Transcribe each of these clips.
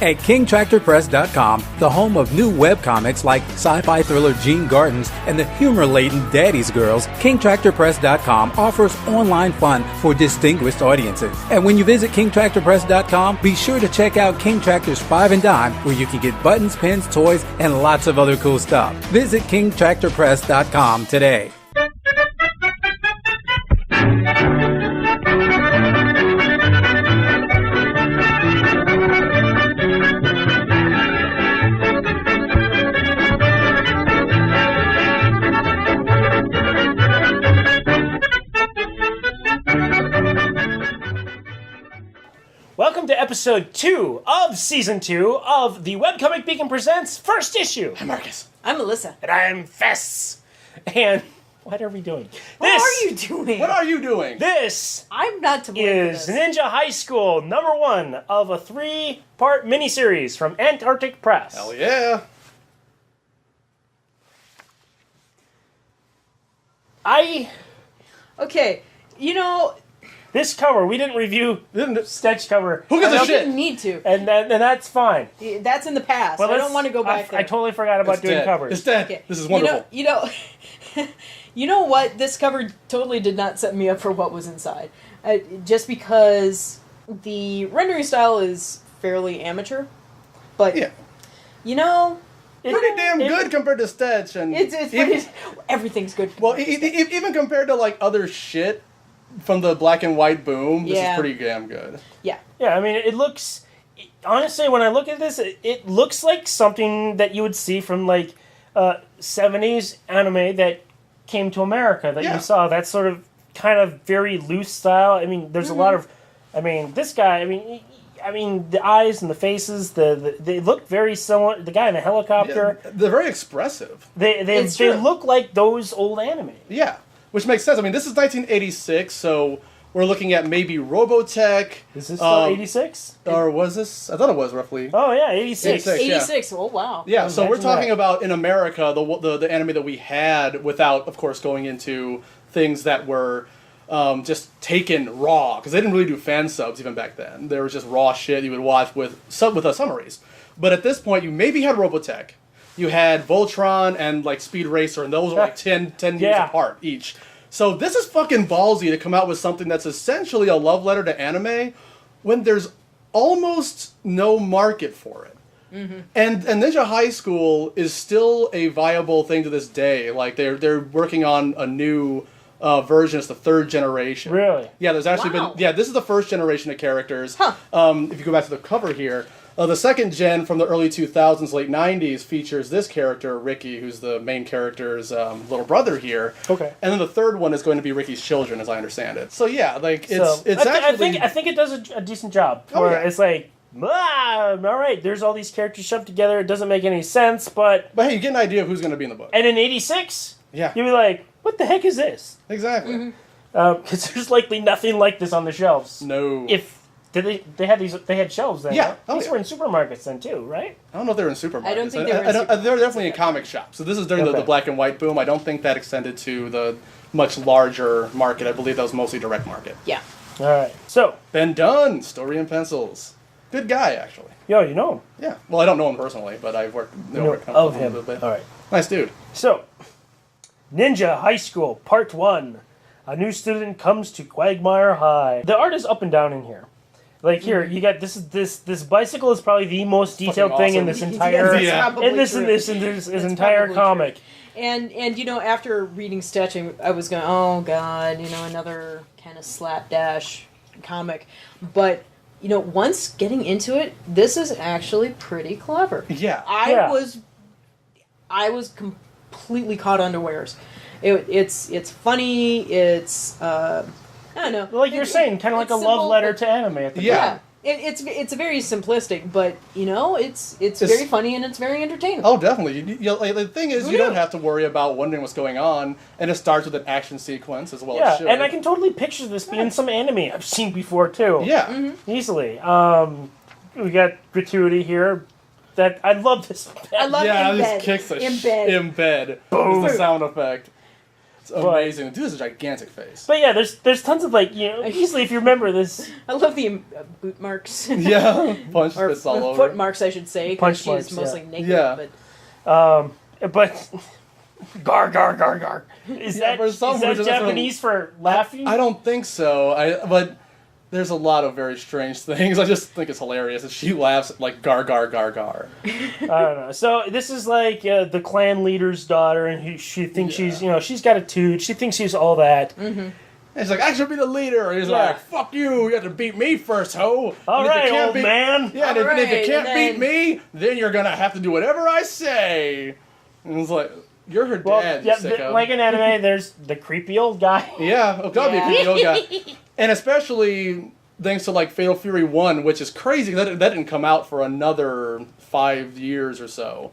At KingTractorPress.com, the home of new webcomics like sci-fi thriller Gene Gardens and the humor-laden Daddy's Girls, KingTractorPress.com offers online fun for distinguished audiences. And when you visit KingTractorPress.com, be sure to check out King Tractor's 5 and Dime, where you can get buttons, pins, toys, and lots of other cool stuff. Visit KingTractorPress.com today. Welcome to episode 2 of season 2 of the Webcomic Beacon Presents first issue. I'm Marcus. I'm Melissa. And I'm Fess. And what are we doing? What are you doing? What are you doing? This I'm not to blame is for this. Ninja High School #1 of a 3-part miniseries from Antarctic Press. Hell yeah. Okay, you know, This cover, we didn't review the sketch cover. Who gives a I shit? didn't need to. And that's fine. That's in the past. Well, I don't want to go back there. I totally forgot about It's doing dead. covers. It's dead. Okay. This is wonderful. You know, you know what? This cover totally did not set me up for what was inside. Just because the rendering style is fairly amateur. But, Yeah. you know, Pretty damn good compared to Stitch. And it's even, pretty, everything's good. well, even compared to like other shit from the black and white boom, this Yeah. is pretty damn good. Yeah. Yeah, I mean, it looks... Honestly, when I look at this, it looks like something that you would see from, like, 70s anime that came to America, that Yeah. you saw. That sort of, kind of very loose style. I mean, there's a lot of... I mean, this guy, I mean, the eyes and the faces, they look very similar. The guy in the helicopter, Yeah, they're very expressive. they true. look like those old anime. Yeah, which makes sense. I mean, this is 1986, so we're looking at maybe Robotech. Is this still 86? Or was this? I thought it was roughly. Oh, yeah, 86. 86. Yeah. 86. Oh, wow. Yeah, so we're Imagine talking that. about in America the anime that we had without, of course, going into things that were just taken raw, because they didn't really do fan subs even back then. There was just raw shit you would watch with summaries. But at this point, you maybe had Robotech, you had Voltron and like Speed Racer, and those were like 10 years Yeah. apart each. So this is fucking ballsy to come out with something that's essentially a love letter to anime when there's almost no market for it. Mm-hmm. And Ninja High School is still a viable thing to this day. Like they're working on a new version. It's the 3rd generation. Really? Yeah, there's actually Wow. been. Yeah, this is the 1st generation of characters. Huh. If you go back to the cover here, the 2nd gen from the early 2000s, late 90s features this character, Ricky, who's the main character's little brother here. Okay. And then the 3rd one is going to be Ricky's children, as I understand it. So yeah, like So, it's actually. I think it does a decent job. Oh, Where yeah. it's like, all right, there's all these characters shoved together. It doesn't make any sense, but But hey, you get an idea of who's going to be in the book. and in '86, Yeah. you'd be like, what the heck is this? Exactly. Mm-hmm. Because there's likely nothing like this on the shelves. No. They had shelves then. Yeah. Right? Oh, These yeah. were in supermarkets then too, right? I don't know if they're in supermarkets. I don't think they were in supermarkets. They're definitely in comic shops. So this is during the Okay. black and white boom. I don't think that extended to the much larger market. I believe that was mostly direct market. Yeah. All right. So, Ben Dunn, Story and Pencils. Good guy, actually. yo, you know him. Yeah. Well, I don't know him personally, but I've worked You know with of a him. little bit. All right. Nice dude. So, Ninja High School Part 1. A new student comes to Quagmire High. The art is up and down in here. Like here, you got this bicycle is probably the most detailed Fucking thing in awesome. this entire Yes, that's probably in this true. entire probably comic. And you know, after reading Stitch, I was going, oh god, you know, another kind of slapdash comic. But you know, once getting into it, this is actually pretty clever. Yeah. Yeah. I was completely caught unawares. It's funny. It's I don't know. Like you're saying, kind of like it's a love simple, letter but- to anime at the Yeah. It's very simplistic, but you know, it's It's- very funny and it's very entertaining. Oh, definitely. Like, the thing is, Who you don't knew? have to worry about wondering what's going on, and it starts with an action sequence as well Yeah, as should. and I can totally picture this being some anime I've seen before too. Yeah. Mm-hmm. Easily. We got gratuity here. That I love this. I love Yeah, in this bed. kicks the in shit bed. in bed. Boom. Is the sound effect. It's amazing. Dude has a gigantic face. But yeah, there's tons of like, you know, easily if you remember this. I love the boot marks. Yeah, punch or fits all over. foot marks, I should say, because Punch marks, she's mostly naked. Yeah. But gar gar gar gar. Is that Japanese for laughing? I don't think so. But there's a lot of very strange things. I just think it's hilarious that she laughs like gar gar gar gar. I don't know. So this is like the clan leader's daughter, and she thinks she's, you know, she's got a toot. She thinks she's all that. Mm-hmm. And he's like, I should be the leader. And he's like, fuck you. You have to beat me first, ho. All right, old man. Yeah, and if you can't beat me, then you're going to have to do whatever I say. And it's like, you're her dad, you sicko. Like in anime, there's the creepy old guy. Yeah, oh, gotta be a creepy old guy. And especially thanks to like Fatal Fury 1, which is crazy. That didn't come out for another 5 years or so.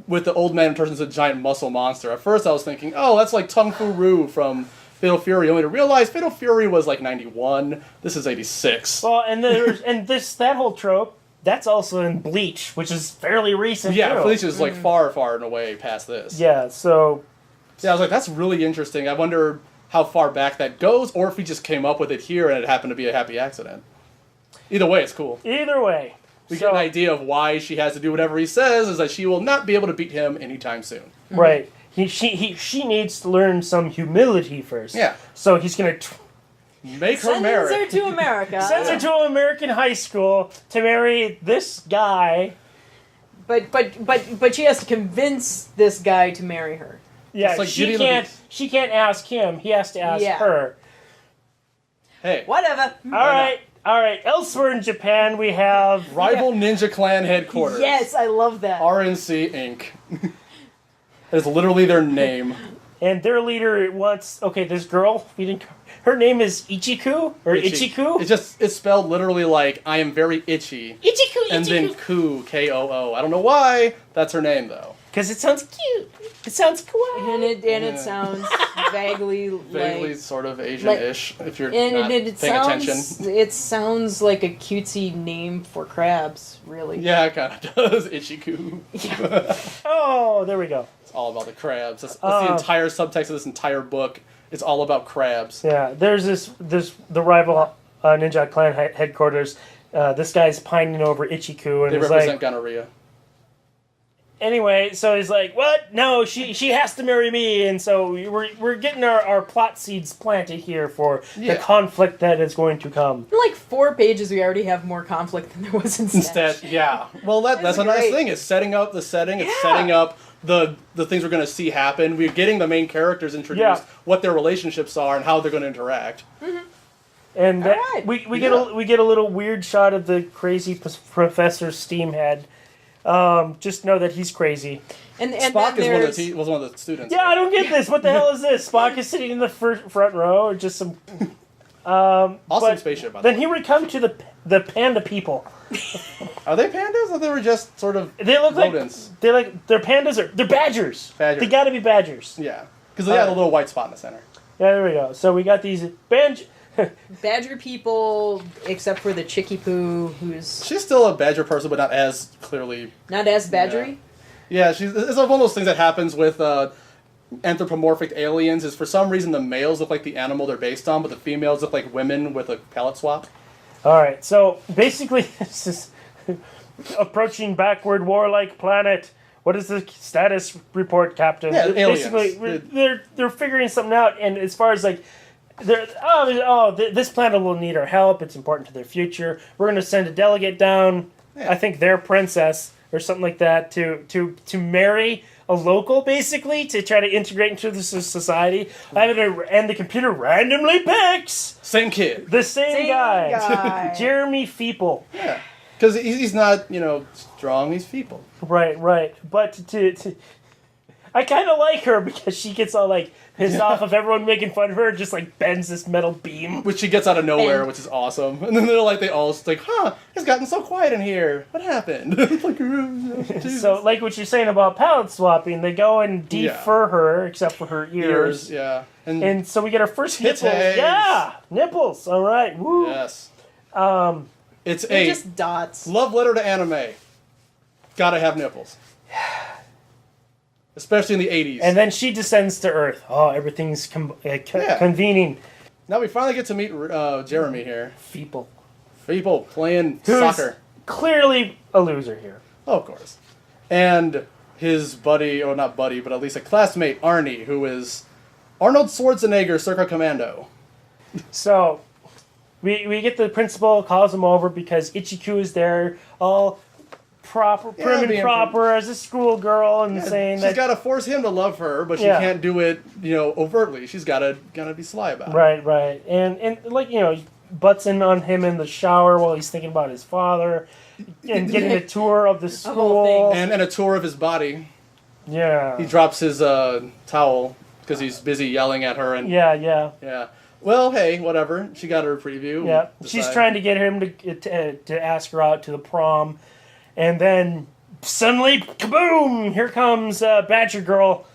With the old man who turns into a giant muscle monster. At first I was thinking, oh, that's like Tung Fu Roo from Fatal Fury. Only to realize Fatal Fury was like 91. This is 86. Well, and that whole trope, that's also in Bleach, which is fairly recent. Yeah, too. Bleach is like far and away past this. Yeah, so yeah, I was like, that's really interesting. I wonder how far back that goes, or if he just came up with it here and it happened to be a happy accident. Either way, it's cool. Either way. We get an idea of why she has to do whatever he says, is that she will not be able to beat him anytime soon. Right. She needs to learn some humility first. Yeah. So he's going to make her marry. Sends her to America. Sends her to an American high school to marry this guy. But she has to convince this guy to marry her. Yeah, like she can't ask him. He has to ask her. Hey. Whatever. All right. Elsewhere in Japan, we have Rival Ninja Clan headquarters. Yes, I love that. RNC Inc. That is literally their name. And their leader wants... Okay, this girl, her name is Ichiku? Or Ichiku? It's spelled literally like, I am very itchy. Ichiku. And then Ku, K-O-O. I don't know why. That's her name, though. Because it sounds cute. It sounds kawaii. And it sounds vaguely like... sort of Asian-ish, if you're not paying attention. It sounds like a cutesy name for crabs, really. Yeah, it kind of does. Ichiku. Yeah. Oh, there we go. It's all about the crabs. That's the entire subtext of this entire book. It's all about crabs. Yeah, there's the rival ninja clan headquarters. This guy's pining over Ichiku, and They he's represent like, gonorrhea. anyway, so he's like, what? No, she has to marry me, and so we're getting our plot seeds planted here for the conflict that is going to come. In like 4 pages, we already have more conflict than there was in Stat. Yeah. Well, that's a nice thing. It's setting up the setting. It's setting up the things we're going to see happen. We're getting the main characters introduced, what their relationships are, and how they're going to interact. Mm-hmm. And we get a little weird shot of the crazy Professor Steamhead. Just know that he's crazy. And Spock was one of the students. Yeah, I don't get this. What the hell is this? Spock is sitting in the front row, or just some awesome spaceship. Then here we come to the panda people. Are they pandas, or they were just sort of they look rodents? They're pandas, or they're badgers. They got to be badgers. Yeah, because they had a little white spot in the center. Yeah, there we go. So we got these badger people, except for the Chicky Poo, she's still a badger person, but not as clearly. Not as badgery. Yeah, it's one of those things that happens with anthropomorphic aliens. Is for some reason the males look like the animal they're based on, but the females look like women with a palette swap. All right, so basically, this is approaching backward warlike planet. What is the status report, Captain? Yeah, basically, they're figuring something out, and as far as like, this planet will need our help. It's important to their future. We're going to send a delegate down. Yeah. I think their princess or something like that to marry a local, basically, to try to integrate into the society. And the computer randomly picks same kid, the same guy. Jeremy Feeple. Yeah, because he's not strong. He's feeble. Right. But I kind of like her because she gets all like pissed off of everyone making fun of her, just like bends this metal beam, which she gets out of nowhere, which is awesome. And then they all like, it's gotten so quiet in here. What happened? So, like what you're saying about palette swapping, they go and defur her, except for her ears. Yeah. And so we get our first nipples. Yeah, nipples. All right. Woo. Yes. It's just dots. Love letter to anime. Gotta have nipples. especially in the 80s. And then she descends to Earth. Oh, everything's convening. Now we finally get to meet Jeremy here. People Playing Who's soccer. Clearly a loser here. Oh, of course. And his buddy, or not buddy, but at least a classmate, Arnie, who is Arnold Schwarzenegger, Circle Commando. So, we get the principal, calls him over because Ichiku is there, all proper, prim and proper as a schoolgirl, and saying that she's got to force him to love her, but she can't do it, overtly. She's gotta be sly about it. Right, and like butts in on him in the shower while he's thinking about his father, and getting a tour of the school, and a tour of his body. Yeah, he drops his towel because he's busy yelling at her, and yeah. Well, hey, whatever. She got her preview. Yeah, she's trying to get him to ask her out to the prom, and then suddenly, kaboom! Here comes Badger Girl,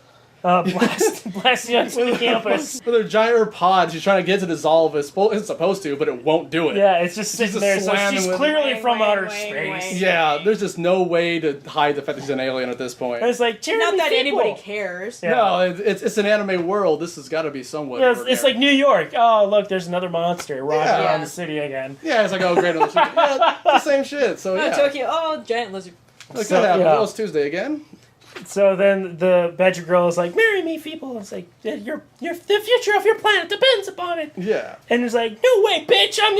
blasting onto the campus with her giant pod. She's trying to get to dissolve. It's supposed to, but it won't do it. Yeah, it's just sitting there. So she's clearly from outer space. Yeah, there's just no way to hide the fact that she's an alien at this point. And it's like, not that anybody cares. Yeah. No, it's an anime world. This has got to be somewhat. Yeah, it's like New York. Oh, look, there's another monster rocking around the city again. Yeah, it's like, oh, great. It's the same shit. So yeah. Tokyo. Oh, giant lizard. Look, that happened. It was Tuesday again. So then the Badger Girl is like, marry me, people. It's like, the future of your planet depends upon it. Yeah. And it's like, no way, bitch, I'm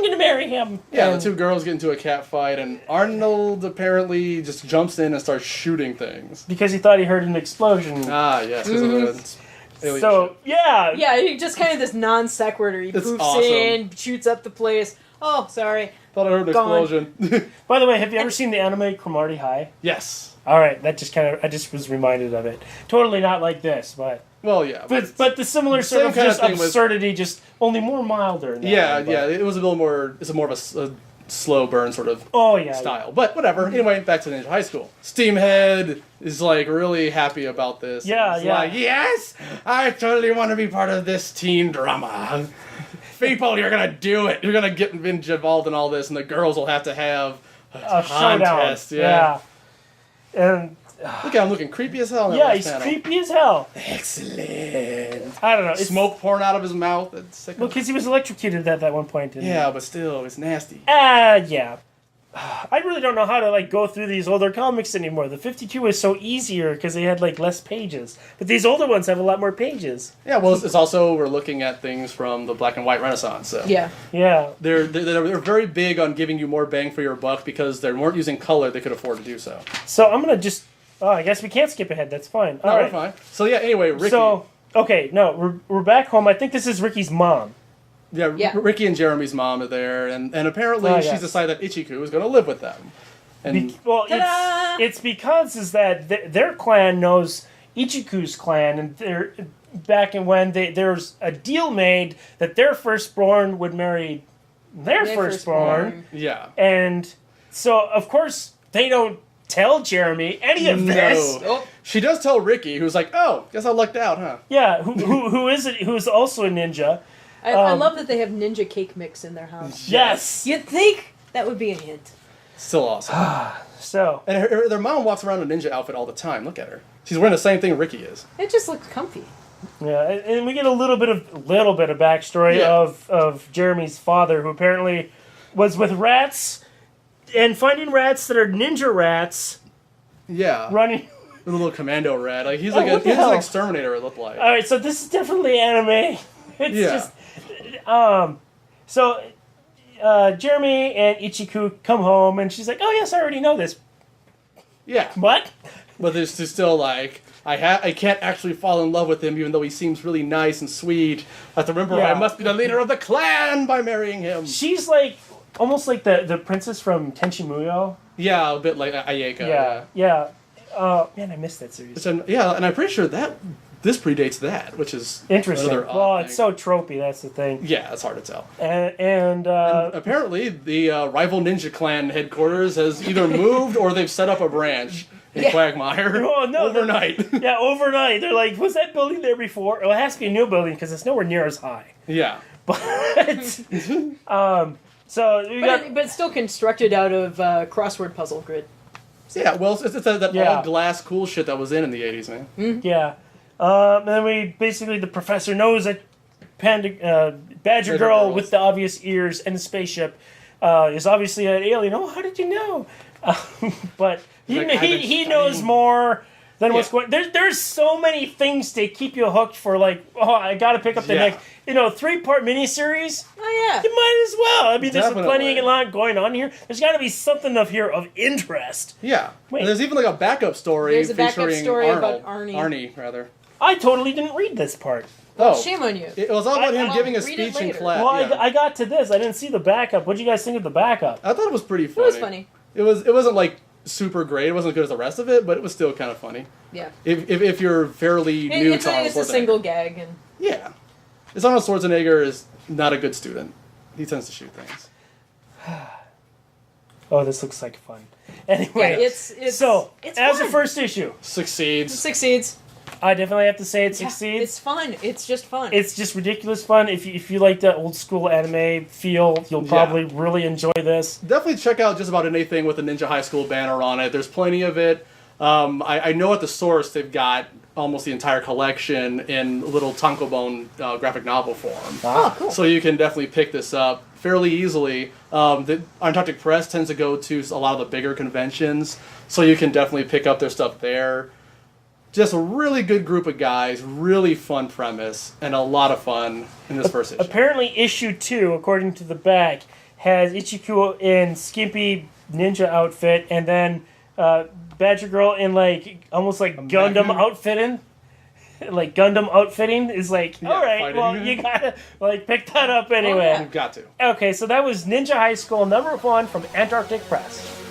gonna marry him. Yeah, the two girls get into a cat fight, and Arnold apparently just jumps in and starts shooting things. Because he thought he heard an explosion. Ah, yes. Alien so, shit. Yeah, he just kind of this non sequitur. He poofs in, shoots up the place. Oh, sorry. Thought I heard an explosion. By the way, have you ever seen the anime Cromartie High? Yes. All right, that just I just was reminded of it. Totally not like this, but... Well, yeah. But the similar sort of just absurdity, just only more milder. In that yeah. It was a little more... It's more of a slow burn sort of style. But whatever. Anyway, back to Ninja High School. Steamhead is like really happy about this. Yeah, He's like, yes! I totally want to be part of this teen drama. People, you're going to do it. You're going to get involved in all this, and the girls will have to have a contest. Showdown. Yeah. And look at him looking creepy as hell. Yeah, he's creepy as hell. Excellent. I don't know. Smoke pouring out of his mouth. Well, because he was electrocuted at that one point. But still, it's nasty. Yeah. I really don't know how to go through these older comics anymore. The 52 was so easier because they had less pages, but these older ones have a lot more pages. Yeah, well, it's also we're looking at things from the black and white Renaissance. So yeah. They're very big on giving you more bang for your buck because they weren't using color; they could afford to do so. So I'm gonna just. Oh, I guess we can't skip ahead. That's fine. No, we're fine. So yeah. Anyway, Ricky. So okay, no, we're back home. I think this is Ricky's mom. Yeah, Ricky and Jeremy's mom are there, and apparently she's decided that Ichiku is going to live with them. And it's because is that their clan knows Ichiku's clan, and they're back in when there's a deal made that their firstborn would marry their firstborn. Yeah, and so of course they don't tell Jeremy any of this. Oh. She does tell Ricky, who's like, "Oh, guess I lucked out, huh?" Yeah, who is it? Who's also a ninja. I love that they have ninja cake mix in their house. Yes. You'd think that would be a hint. Still awesome. So. And their mom walks around in a ninja outfit all the time. Look at her. She's wearing the same thing Ricky is. It just looks comfy. Yeah, and we get a little bit of backstory of Jeremy's father, who apparently was with rats and finding rats that are ninja rats. Yeah. Running. With a little commando rat. He's like he's an exterminator, it looked like. All right, so this is definitely anime. It's just... So, Jeremy and Ichiku come home, and she's like, "Oh yes, I already know this." Yeah. What? But there's still I can't actually fall in love with him, even though he seems really nice and sweet. I have to remember I must be the leader of the clan by marrying him. She's almost like the princess from Tenchi Muyo. Yeah, a bit like Ayeka. Yeah. Man, I missed that series. And I'm pretty sure that. This predates that, which is interesting. Well, it's so tropey. That's the thing. Yeah, it's hard to tell. And apparently, the rival ninja clan headquarters has either moved or they've set up a branch in Quagmire overnight. Overnight. They're like, was that building there before? Well, it has to be a new building because it's nowhere near as high. Yeah. But so but it's still constructed out of crossword puzzle grid. Yeah, well, it's that Yeah. all glass cool shit that was in the 80s, man. Yeah. And then the professor knows that Badger Girl Girls. with the obvious ears and the spaceship is obviously an alien. Oh, how did you know? But he Like, I've been knows studying- more than what's Yeah. going. There's so many things to keep you hooked for. Like, I got to pick up the Yeah. next 3-part miniseries. Oh yeah. You might as well. I mean, there's Definitely. plenty a lot going on here. There's got to be something of interest. Yeah. Wait. And there's even like a backup story There's a backup featuring story Arnold. about Arnie. Arnie, rather. I totally didn't read this part. Oh. Shame on you. It was all about him I'll giving a read it speech in later. class. Well, yeah. I got to this. I didn't see the backup. What do you guys think of the backup? I thought it was pretty It funny. was funny. It wasn't like super great. It wasn't as good as the rest of it, but it was still kind of funny. Yeah. If you're fairly new It's to Arnold it's a Schwarzenegger. single gag, and Yeah. It's Arnold Schwarzenegger is not a good student. He tends to shoot things. Oh, this looks like fun. yeah, Anyway, it's so it's as fun. a first issue, It Succeeds. succeeds. I definitely have to say it Yeah, succeeds. it's fun. It's just fun. It's just ridiculous fun. If you like that old school anime feel, you'll probably really enjoy this. Definitely check out just about anything with the Ninja High School banner on it. There's plenty of it. I know at the source they've got almost the entire collection in little tankobon graphic novel form. oh, cool. So you can definitely pick this up fairly easily. The Antarctic Press tends to go to a lot of the bigger conventions, so you can definitely pick up their stuff there. Just a really good group of guys, really fun premise, and a lot of fun in this first issue. Apparently, issue 2, according to the back, has Ichikuo in skimpy ninja outfit, and then Badger Girl in almost like Gundam Magnum? outfitting. Like Gundam outfitting is like, Yeah, all right, fighting. well, you gotta pick that up anyway. yeah. You've got to. Okay, so that was Ninja High School #1 from Antarctic Press.